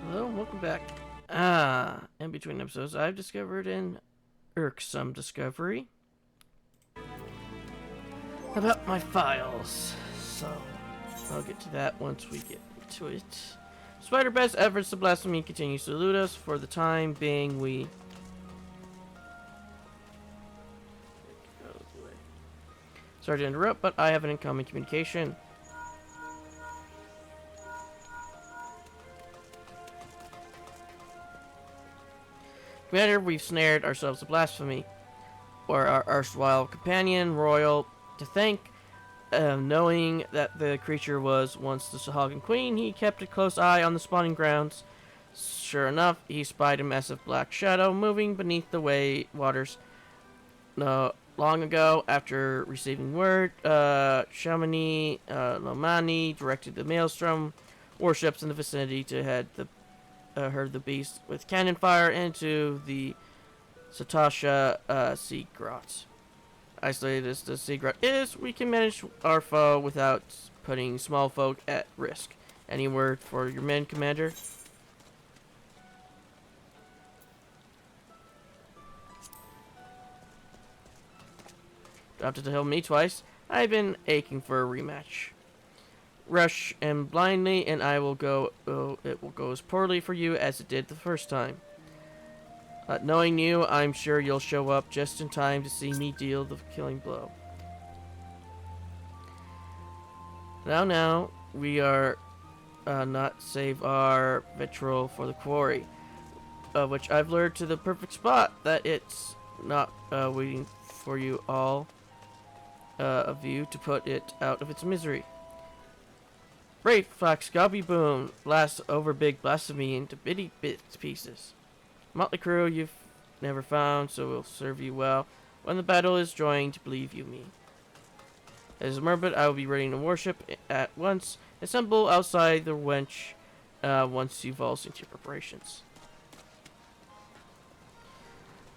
Hello, welcome back. In between episodes, I've discovered an irksome discovery about my files. So, I'll get to that once we get to it. Despite our best efforts, the blasphemy continues to elude us. For the time being, we... Sorry to interrupt, but I have an incoming communication. Commander, we've snared ourselves a blasphemy, or our erstwhile companion, Royal, to thank. Knowing that the creature was once the Sahagan Queen, he kept a close eye on the spawning grounds. Sure enough, he spied a massive black shadow moving beneath the waters. Long ago, after receiving word, Shamani Lomani directed the Maelstrom warships in the vicinity to herd the beast with cannon fire into the Satasha Sea Grot. Isolated as the Sea Grot is, we can manage our foe without putting small folk at risk. Any word for your men, Commander? Don't have to tell me twice. I've been aching for a rematch. Rush him blindly, and it will go as poorly for you as it did the first time. Knowing you, I'm sure you'll show up just in time to see me deal the killing blow. Now, we are not save our vitriol for the quarry, which I've lured to the perfect spot that it's not waiting for you all of you to put it out of its misery. Brave Fox Gobby Boom blasts over big blasphemy into bitty pieces. Motley crew you've never found, so will serve you well when the battle is joined, believe you me. As a mermaid, I will be ready to worship at once. Assemble outside the wench once you've all synced your preparations.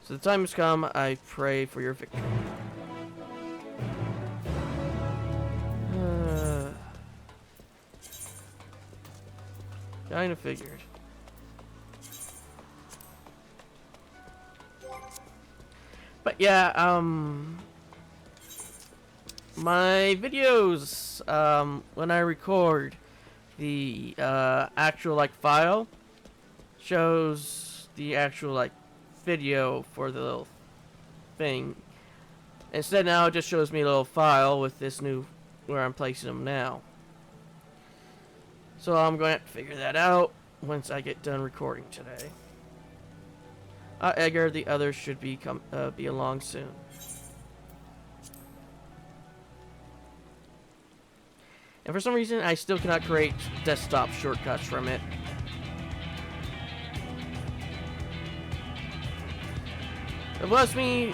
So the time has come, I pray for your victory. Kinda figured. But yeah, my videos, when I record the actual file, shows the actual video for the little thing. Instead now it just shows me a little file with this new where I'm placing them now. So I'm going to have to figure that out once I get done recording today. Edgar, the others should be along soon. And for some reason, I still cannot create desktop shortcuts from it. The blasphemy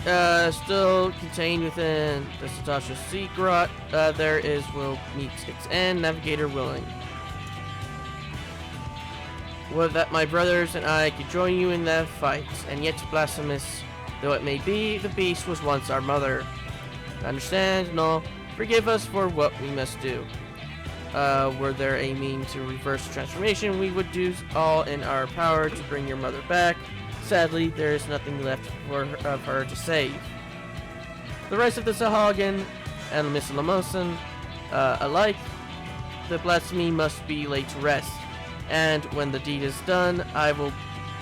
still contained within the Satasha Sea Grot. Will meet its end. Navigator willing. Would that my brothers and I could join you in that fight, and yet blasphemous though it may be, the beast was once our mother. Understand? No, forgive us for what we must do. Were there a mean to reverse the transformation, we would do all in our power to bring your mother back. Sadly, there is nothing left of her to save. The rest of the Sahagan and Miss Lamosan alike, the blasphemy must be laid to rest. And when the deed is done, I will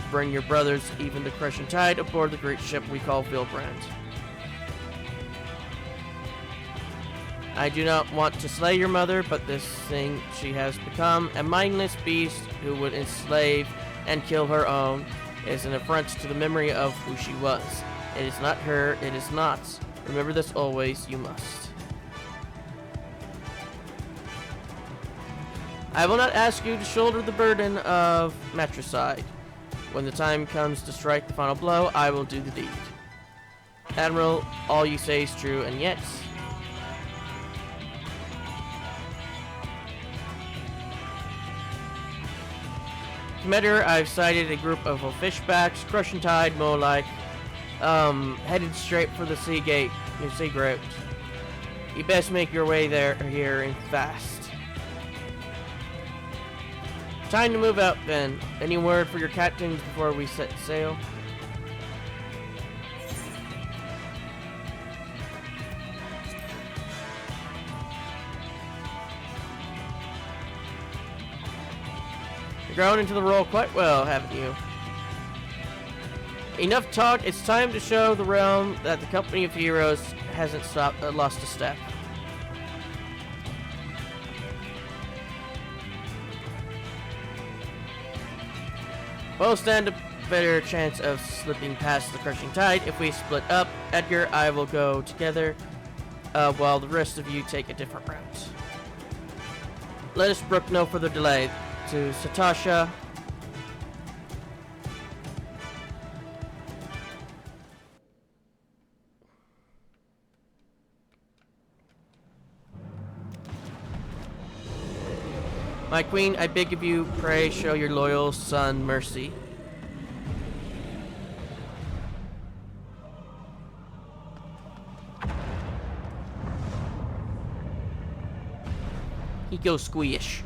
bring your brothers, even the crushing tide, aboard the great ship we call Vilbrand. I do not want to slay your mother, but this thing she has become, a mindless beast who would enslave and kill her own, is an affront to the memory of who she was. It is not her, it is not. Remember this always, you must. I will not ask you to shoulder the burden of matricide. When the time comes to strike the final blow, I will do the deed. Admiral, all you say is true, and yet... Commander, I've sighted a group of fishbacks, crushing tide, Mo-like, headed straight for the sea gate, your sea grot. You best make your way here and fast. Time to move out, then. Any word for your captains before we set sail? You've grown into the role quite well, haven't you? Enough talk. It's time to show the realm that the company of heroes hasn't lost a step. We'll stand a better chance of slipping past the crushing tide if we split up. Edgar, I will go together, while the rest of you take a different route. Let us brook no further delay. To Satasha. My queen, I beg of you, pray show your loyal son mercy. He goes squish.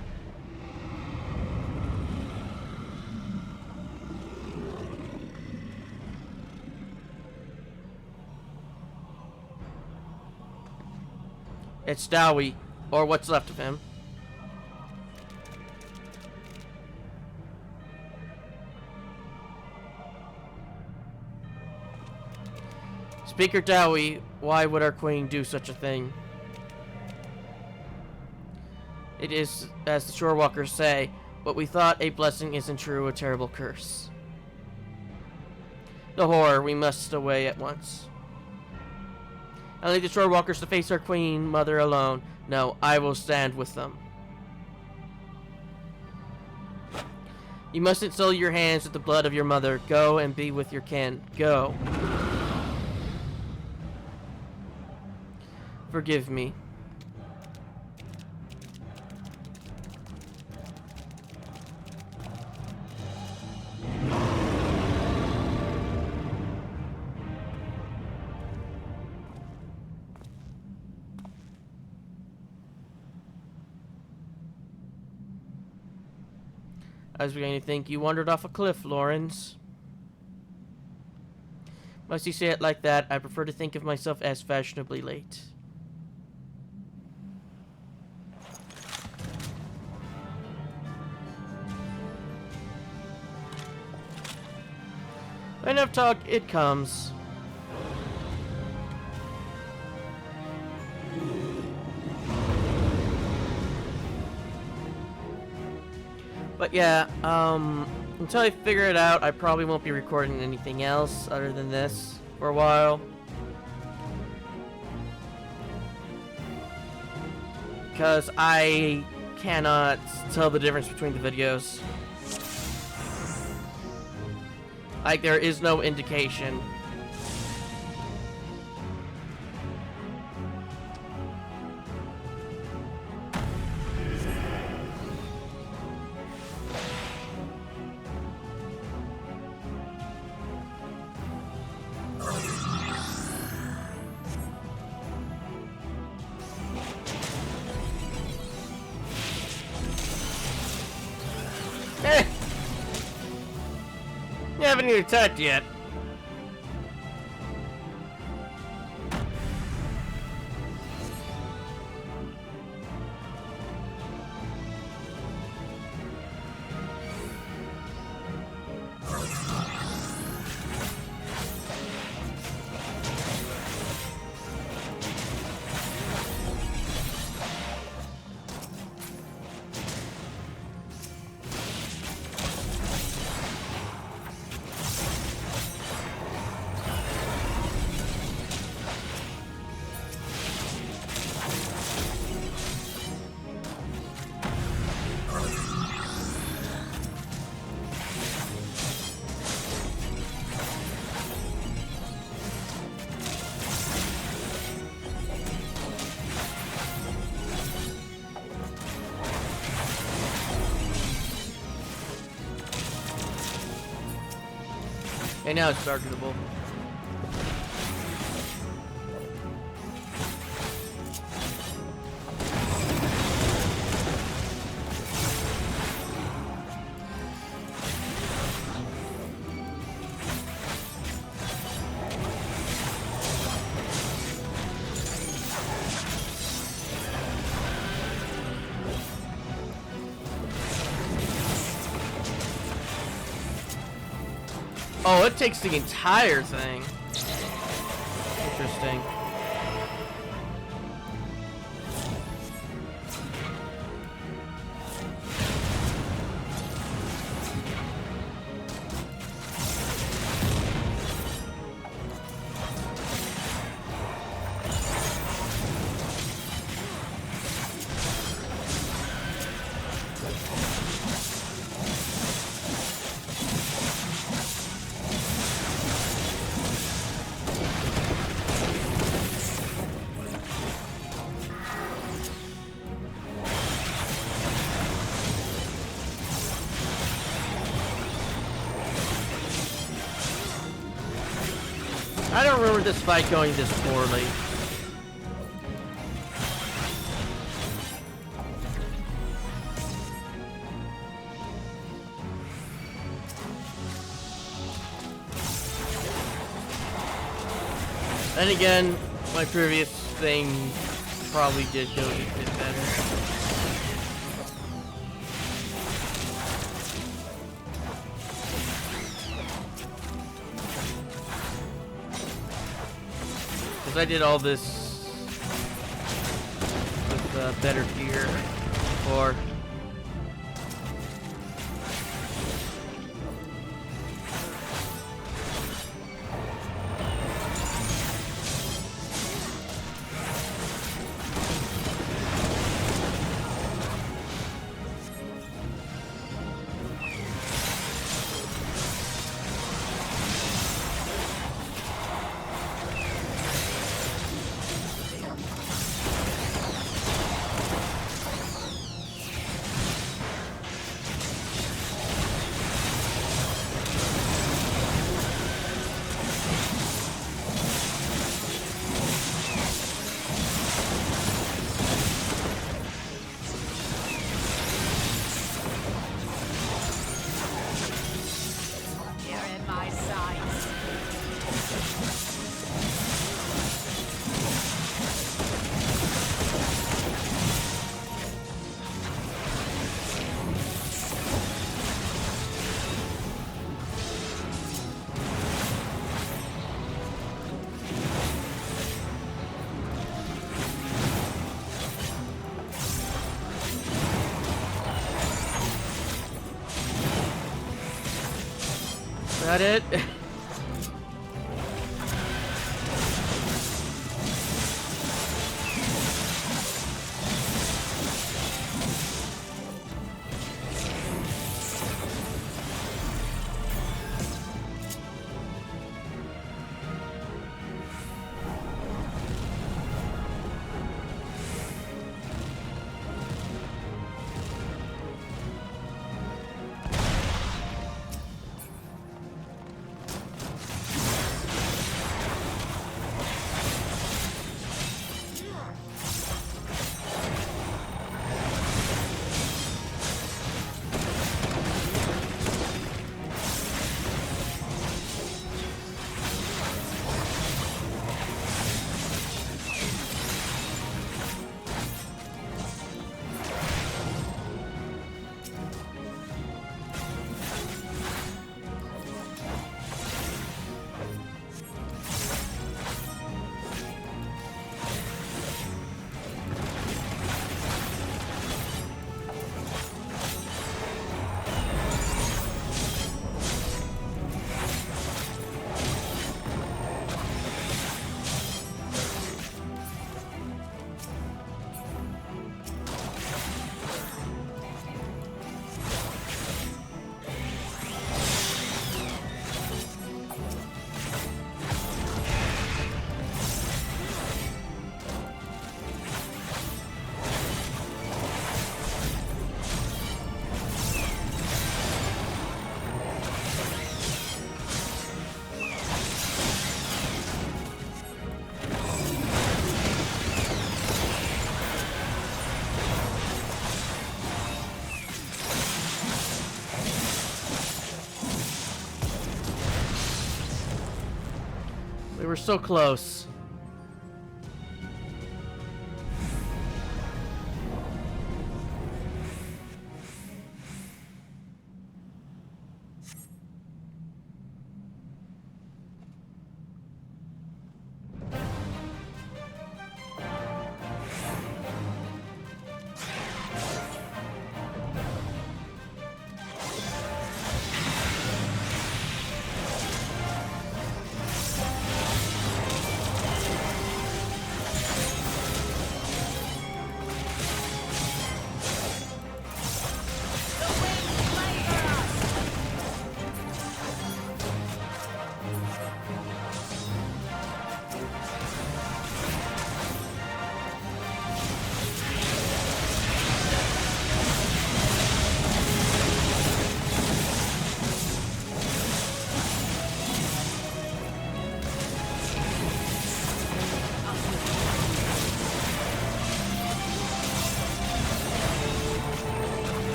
It's Dowie, or what's left of him. Speaker Dowie, why would our queen do such a thing? It is, as the shorewalkers say, what we thought a blessing is in true a terrible curse. The horror, we must away at once. I leave the shorewalkers to face our queen mother alone. No, I will stand with them. You mustn't soil your hands with the blood of your mother. Go and be with your kin. Go. Forgive me. I was beginning to think you wandered off a cliff, Lawrence. Must you say it like that? I prefer to think of myself as fashionably late. Enough talk, it comes. But yeah, until I figure it out, I probably won't be recording anything else other than this for a while. Because I cannot tell the difference between the videos. Like, there is no indication. You haven't even attacked yet. Okay, now it's targetable. Oh, it takes the entire thing. Interesting. I don't remember this fight going this poorly. And again, my previous thing probably did go a bit better. I did all this with better gear before. That it? We were so close.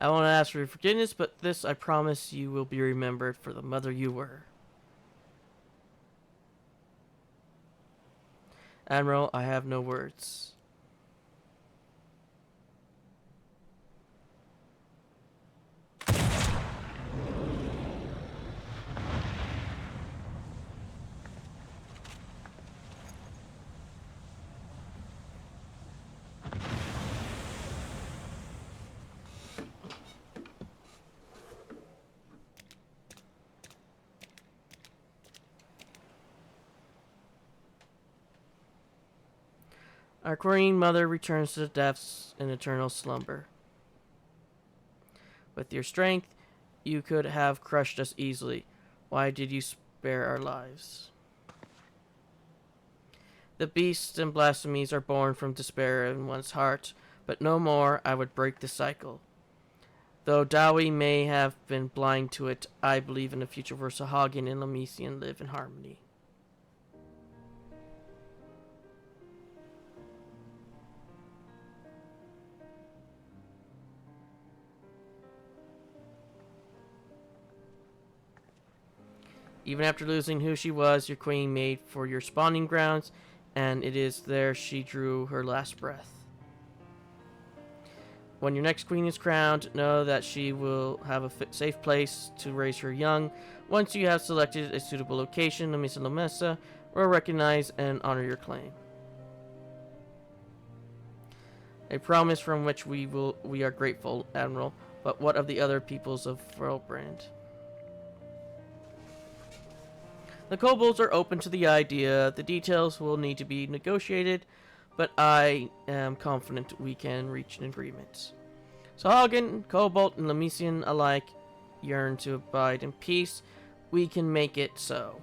I won't ask for your forgiveness, but this I promise you will be remembered for the mother you were. Admiral, I have no words. Our Queen Mother returns to the depths in eternal slumber. With your strength, you could have crushed us easily. Why did you spare our lives? The beasts and blasphemies are born from despair in one's heart, but no more I would break the cycle. Though Dowie may have been blind to it, I believe in a future where Sahagin and Lemesian live in harmony. Even after losing who she was, your queen made for your spawning grounds, and it is there she drew her last breath. When your next queen is crowned, know that she will have a safe place to raise her young. Once you have selected a suitable location, Lemesa Lemesa will recognize and honor your claim. A promise from which we are grateful, Admiral, but what of the other peoples of Frelbrand? The kobolds are open to the idea. The details will need to be negotiated, but I am confident we can reach an agreement. Sahagin, Kobold, and Lemesian alike yearn to abide in peace. We can make it so.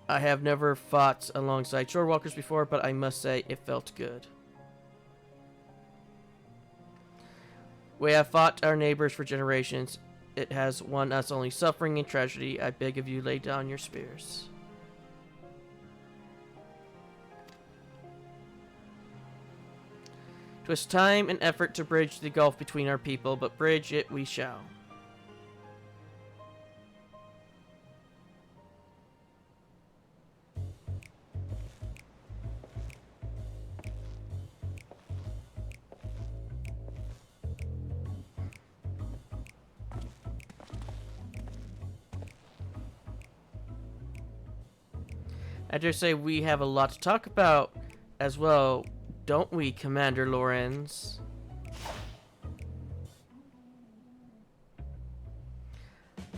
I have never fought alongside shorewalkers before, but I must say it felt good. We have fought our neighbors for generations. It has won us only suffering and tragedy. I beg of you, lay down your spears. 'Twas time and effort to bridge the gulf between our people, but bridge it we shall. I dare say we have a lot to talk about as well, don't we, Commander Lorenz?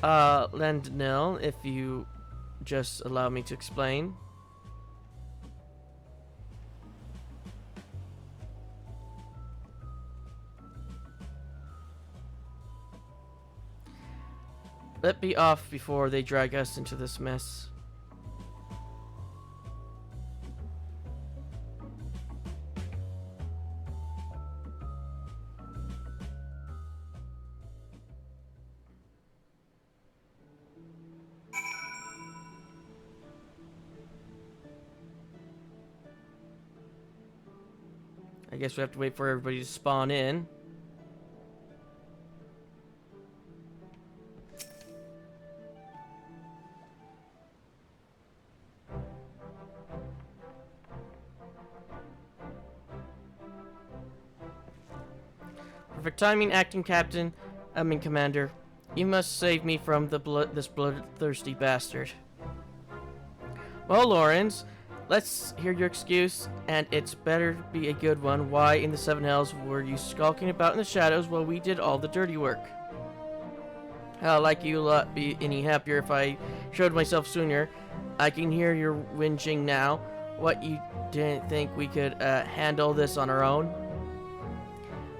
Landnell, if you just allow me to explain. Let be off before they drag us into this mess. I guess we have to wait for everybody to spawn in. Perfect timing, acting captain. Commander. You must save me from this bloodthirsty bastard. Well, Lawrence, let's hear your excuse, and it's better be a good one. Why in the Seven Hells were you skulking about in the shadows while we did all the dirty work? How like you'll not be any happier if I showed myself sooner. I can hear your whinging now. What, you didn't think we could handle this on our own?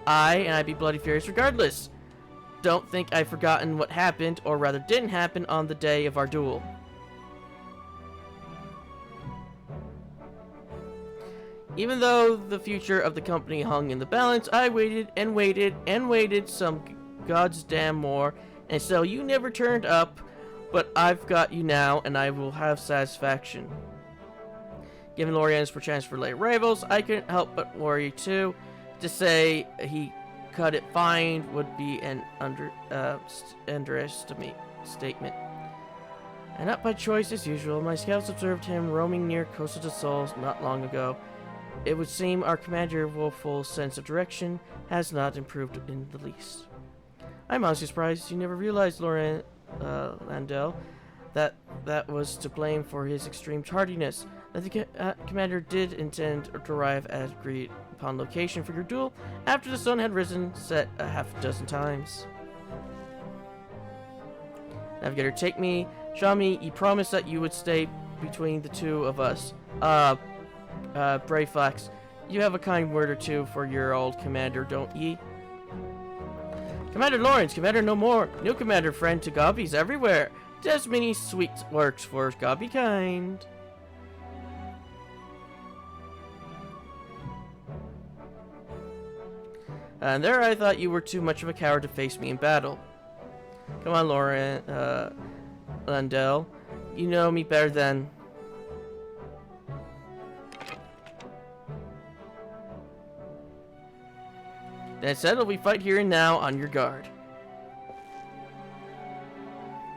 I'd be bloody furious regardless. Don't think I've forgotten what happened, or rather didn't happen, on the day of our duel. Even though the future of the company hung in the balance, I waited and waited and waited some god's damn more, and so you never turned up, but I've got you now, and I will have satisfaction. Given Lorian's perchance for late rivals, I couldn't help but worry too. To say he cut it fine would be an underestimate statement. And not by choice as usual, my scouts observed him roaming near Costa del Sol not long ago. It would seem our commander Wolf's sense of direction has not improved in the least. I'm honestly surprised you never realized, Landell, that was to blame for his extreme tardiness. That the commander did intend to arrive at agreed upon location for your duel after the sun had risen, set a half a dozen times. Navigator, take me. Shami, you promised that you would stay between the two of us. Brayflax, you have a kind word or two for your old commander, don't ye? Commander Lawrence, Commander no more. New commander friend to Gobbies everywhere. Does many sweet works for Gobby kind. And there I thought you were too much of a coward to face me in battle. Come on, Landell. You know me better than... Then settle, we fight here and now on your guard.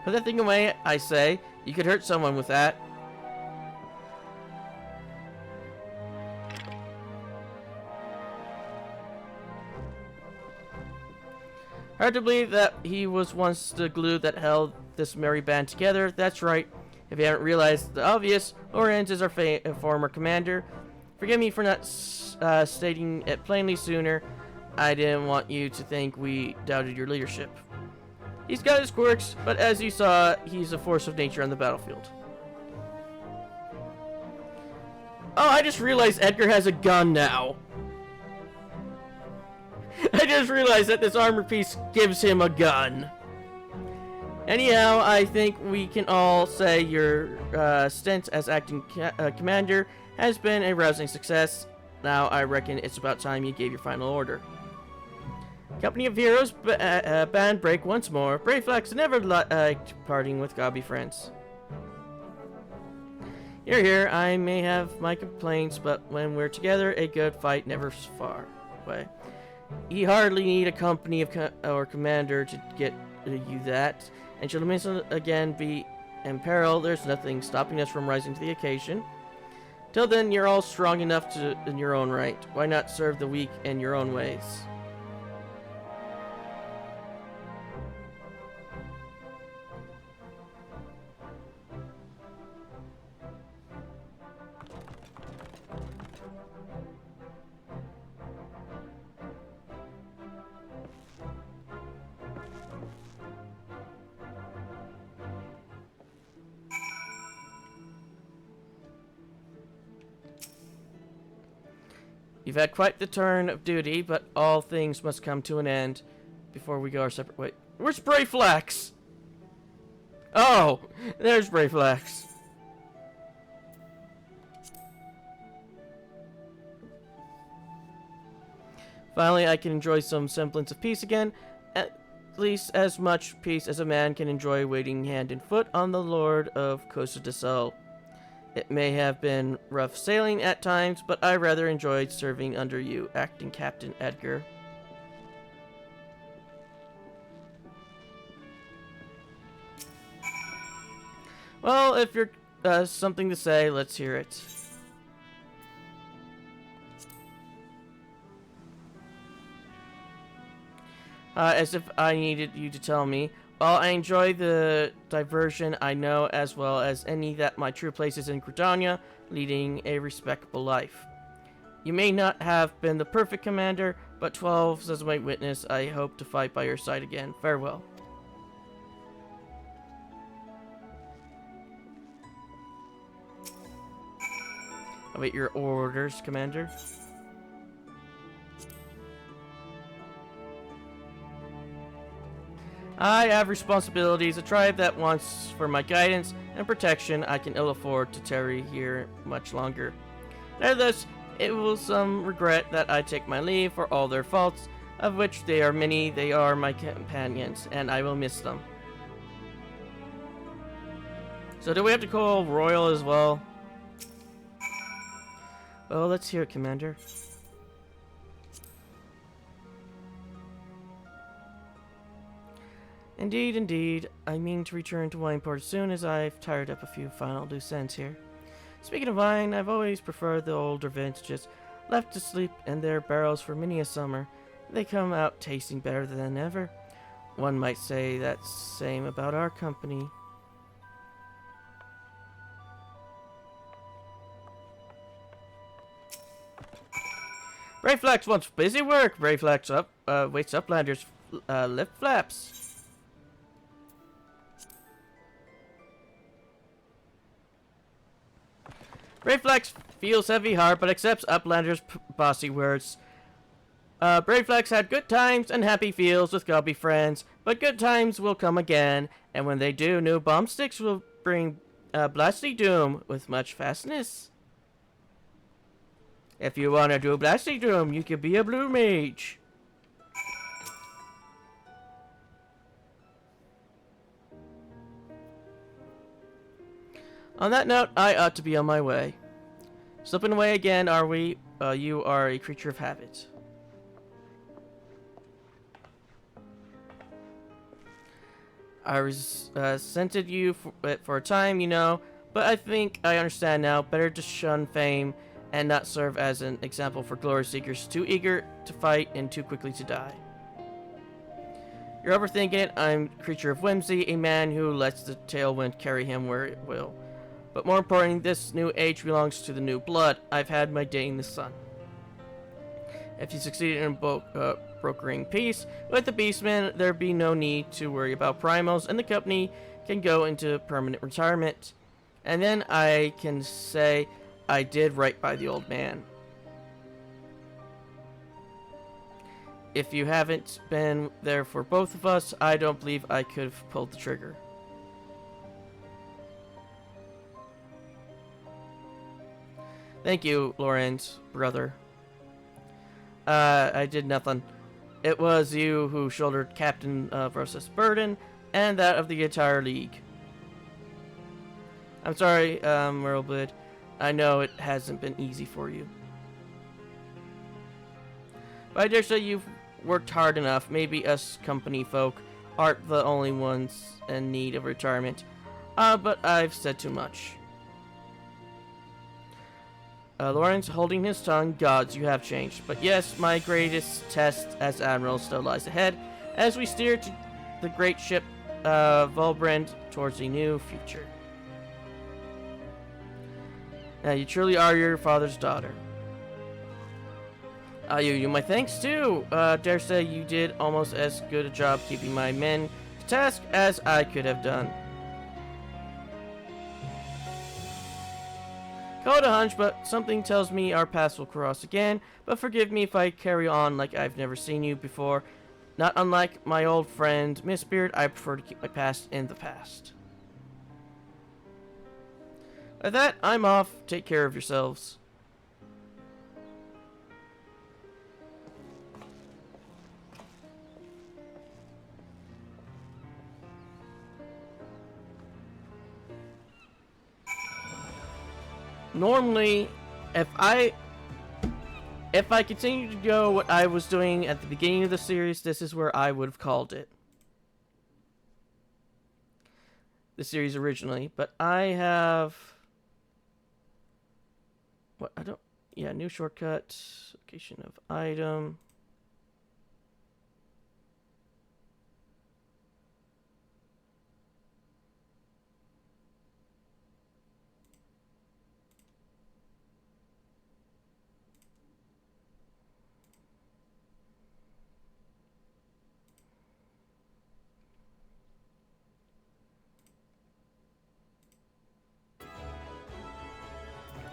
Put that thing away, I say. You could hurt someone with that. Hard to believe that he was once the glue that held this merry band together. That's right. If you haven't realized the obvious, Lorenz is our former commander. Forgive me for not stating it plainly sooner. I didn't want you to think we doubted your leadership. He's got his quirks, but as you saw, he's a force of nature on the battlefield. Oh, I just realized Edgar has a gun now. I just realized that this armor piece gives him a gun. Anyhow, I think we can all say your stint as acting commander has been a rousing success. Now I reckon it's about time you gave your final order. Company of Heroes, band break once more. Brayflax never liked parting with Gobby friends. Here, I may have my complaints, but when we're together, a good fight never's far away. You hardly need a company of or commander to get you that, and should Minson again be in peril, there's nothing stopping us from rising to the occasion. Till then, you're all strong enough in your own right. Why not serve the weak in your own ways? You've had quite the turn of duty, but all things must come to an end before we go our separate ways. Where's Brayflax? Oh, there's Brayflax. Finally, I can enjoy some semblance of peace again. At least as much peace as a man can enjoy waiting hand and foot on the Lord of Costa del Sol. It may have been rough sailing at times, but I rather enjoyed serving under you, acting Captain Edgar. Well, if you're something to say, let's hear it. As if I needed you to tell me. Well, I enjoy the diversion I know as well as any that my true place is in Gridania, leading a respectable life. You may not have been the perfect commander, but 12 as my witness, I hope to fight by your side again. Farewell. Await your orders, Commander. I have responsibilities, a tribe that wants for my guidance and protection. I can ill afford to tarry here much longer. Nevertheless, it will some regret that I take my leave for all their faults, of which they are many. They are my companions, and I will miss them. So do we have to call Royal as well? Well, let's hear it, Commander. Indeed, indeed. I mean to return to Wineport as soon as I've tired up a few final loose ends here. Speaking of wine, I've always preferred the older vintages, left to sleep in their barrels for many a summer. They come out tasting better than ever. One might say that same about our company. Brayflax wants busy work. Brayflax waits uplanders lift flaps. Brayflax feels heavy heart but accepts uplanders' bossy words. Brayflax had good times and happy feels with gobby friends, but good times will come again, and when they do, new bomb sticks will bring blasty doom with much fastness. If you want to do blasty doom, you can be a blue mage. On that note, I ought to be on my way. Slipping away again, are we? You are a creature of habit. I resented you for a time, you know, but I think I understand now. Better to shun fame and not serve as an example for glory seekers too eager to fight and too quickly to die. You're overthinking it. I'm a creature of whimsy, a man who lets the tailwind carry him where it will. But more importantly, this new age belongs to the new blood. I've had my day in the sun. If you succeed in brokering peace with the Beastmen, there'd be no need to worry about primals, and the company can go into permanent retirement. And then I can say I did right by the old man. If you haven't been there for both of us, I don't believe I could have pulled the trigger. Thank you, Lorenz, brother. I did nothing. It was you who shouldered Captain Versus burden and that of the entire league. I'm sorry, Merlebud. I know it hasn't been easy for you. But I dare say you've worked hard enough. Maybe us company folk aren't the only ones in need of retirement. But I've said too much. Lawrence holding his tongue. Gods, you have changed. But yes, my greatest test as Admiral still lies ahead as we steer to the great ship Volbrand towards a new future. Now, you truly are your father's daughter. You my thanks too. Dare say you did almost as good a job keeping my men to task as I could have done. Call it a hunch, but something tells me our paths will cross again. But forgive me if I carry on like I've never seen you before. Not unlike my old friend Miss Beard, I prefer to keep my past in the past. With that, I'm off. Take care of yourselves. Normally, if I continue to go what I was doing at the beginning of the series, this is where I would have called it. The series originally, but I have new shortcut, location of item.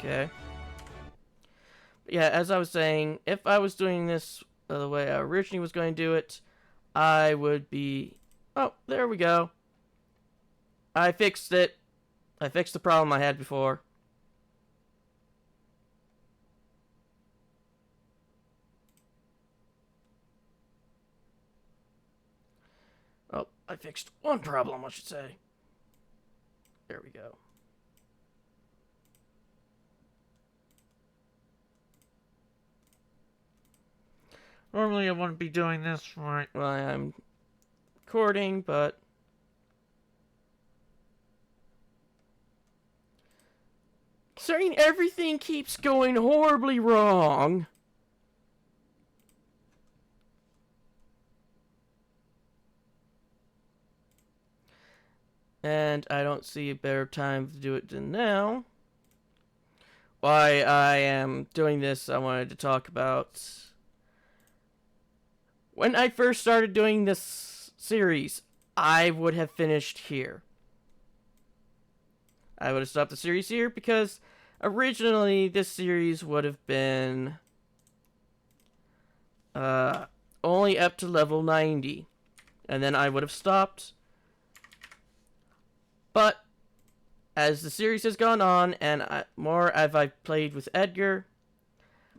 Okay. Yeah, as I was saying, if I was doing this the way I originally was going to do it, I would be... Oh, there we go. I fixed it. I fixed the problem I had before. Oh, I fixed one problem, I should say. There we go. Normally I wouldn't be doing this right while I'm recording, but considering everything keeps going horribly wrong. And I don't see a better time to do it than now. Why I am doing this, I wanted to talk about when I first started doing this series. I would have finished here. I would have stopped the series here because originally this series would have been only up to level 90, and then I would have stopped. But as the series has gone on, and more as I've played with Edgar,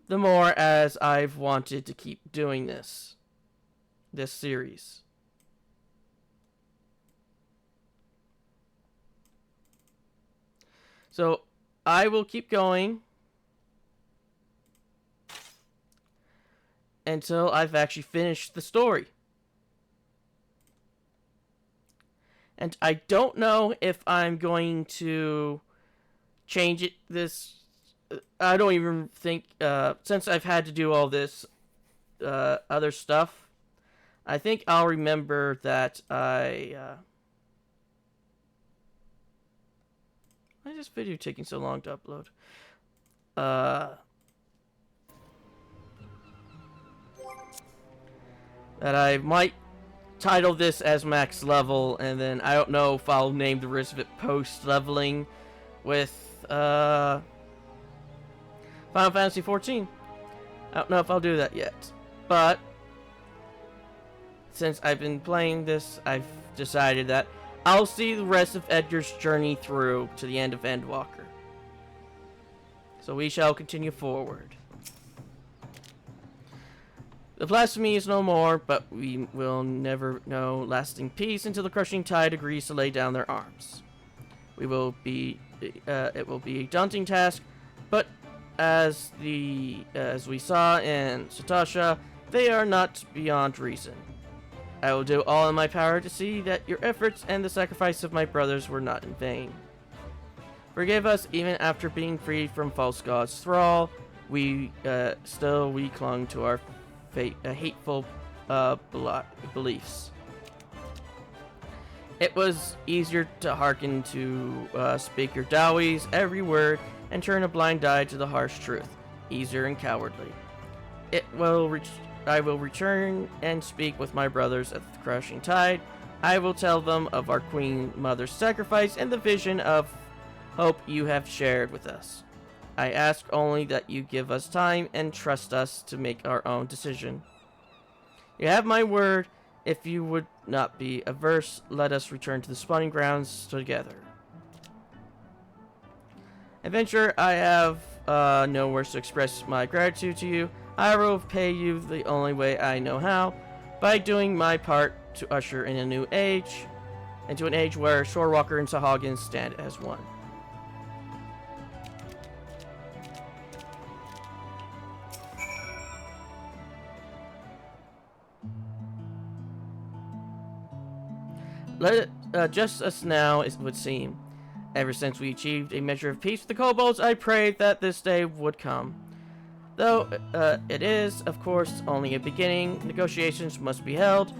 the more as I've wanted to keep doing this series. So I will keep going until I've actually finished the story. And I don't know if I'm going to change it I don't even think, since I've had to do all this other stuff, I think I'll remember that why is this video taking so long to upload? That I might title this as max level, and then I don't know if I'll name the rest of it post leveling with Final Fantasy 14. I don't know if I'll do that yet, but since I've been playing this, I've decided that I'll see the rest of Edgar's journey through to the end of Endwalker. So we shall continue forward. The blasphemy is no more, but we will never know lasting peace until the crushing tide agrees to lay down their arms. It will be a daunting task, but as we saw in Satasha, they are not beyond reason. I will do all in my power to see that your efforts and the sacrifice of my brothers were not in vain. Forgive us, even after being freed from false god's thrall, we clung to our hateful beliefs. It was easier to hearken to speak your Dawei's every word and turn a blind eye to the harsh truth. Easier and cowardly. I will return and speak with my brothers at the crushing tide. I will tell them of our Queen Mother's sacrifice and the vision of hope you have shared with us. I ask only that you give us time and trust us to make our own decision. You have my word. If you would not be averse, let us return to the spawning grounds together. Adventurer, I have no words to express my gratitude to you. I will pay you the only way I know how, by doing my part to usher in a new age, into an age where Shorewalker and Sahagin stand as one. Let it just as now it would seem. Ever since we achieved a measure of peace with the kobolds, I prayed that this day would come. Though it is, of course, only a beginning, negotiations must be held,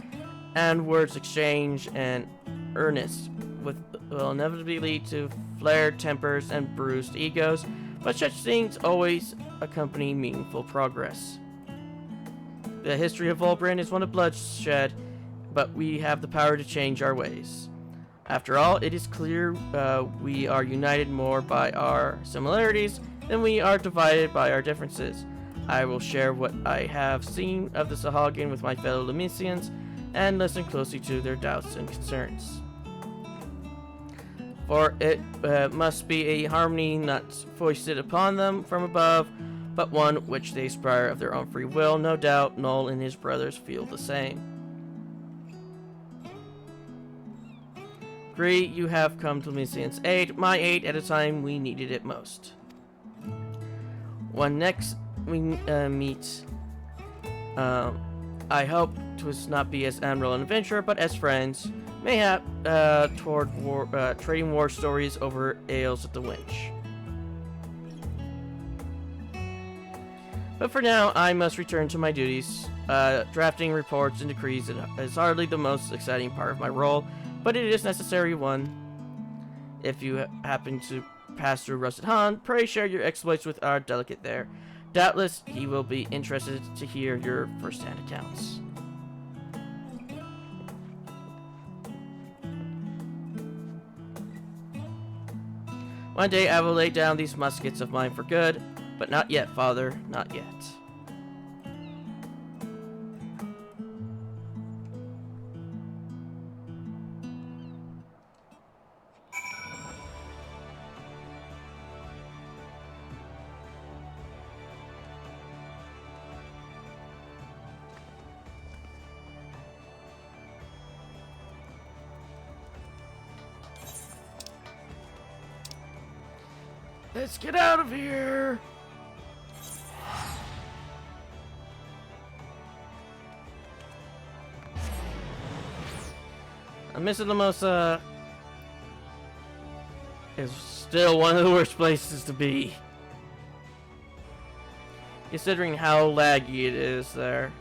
and words exchanged and earnest will inevitably lead to flared tempers and bruised egos, but such things always accompany meaningful progress. The history of Volbrin is one of bloodshed, but we have the power to change our ways. After all, it is clear we are united more by our similarities than we are divided by our differences. I will share what I have seen of the Sahagin with my fellow Lemesians and listen closely to their doubts and concerns. For it must be a harmony not foisted upon them from above, but one which they aspire of their own free will. No doubt Noel and his brothers feel the same. Agree, you have come to Lemesian's aid, my aid at a time we needed it most. When next we meet, I hope to not be as Admiral and Adventurer, but as friends, mayhap toward trading war stories over ales at the Winch. But for now, I must return to my duties. Drafting reports and decrees is hardly the most exciting part of my role, but it is a necessary one. If you happen to pass through Rusted Han, pray share your exploits with our delegate there. Doubtless, he will be interested to hear your first-hand accounts. One day I will lay down these muskets of mine for good, but not yet, Father, not yet. Let's get out of here! Missa Lamosa is still one of the worst places to be, considering how laggy it is there.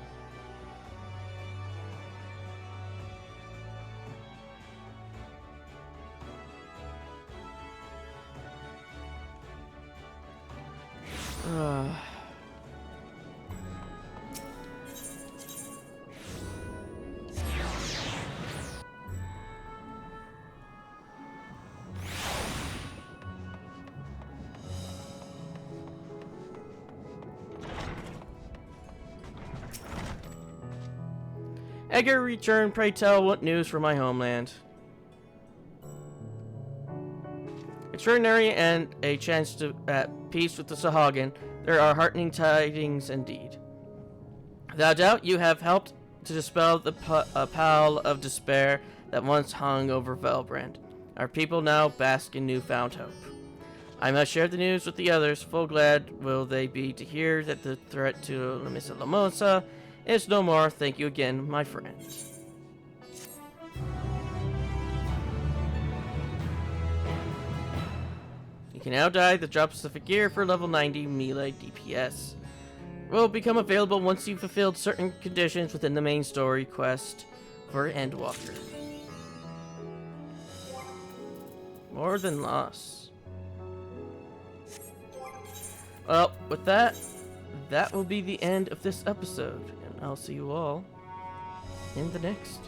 Edgar, return, pray tell, what news from my homeland? Extraordinary and a chance to at peace with the Sahagin, there are heartening tidings indeed. Without doubt, you have helped to dispel the pall of despair that once hung over Velbrand. Our people now bask in newfound hope. I must share the news with the others, full glad will they be to hear that the threat to Missa Lamosa is no more. Thank you again, my friends. You can now dye the drop-specific gear for level 90 melee DPS. Will become available once you've fulfilled certain conditions within the main story quest for Endwalker. More than loss. Well, with that, that will be the end of this episode, and I'll see you all in the next.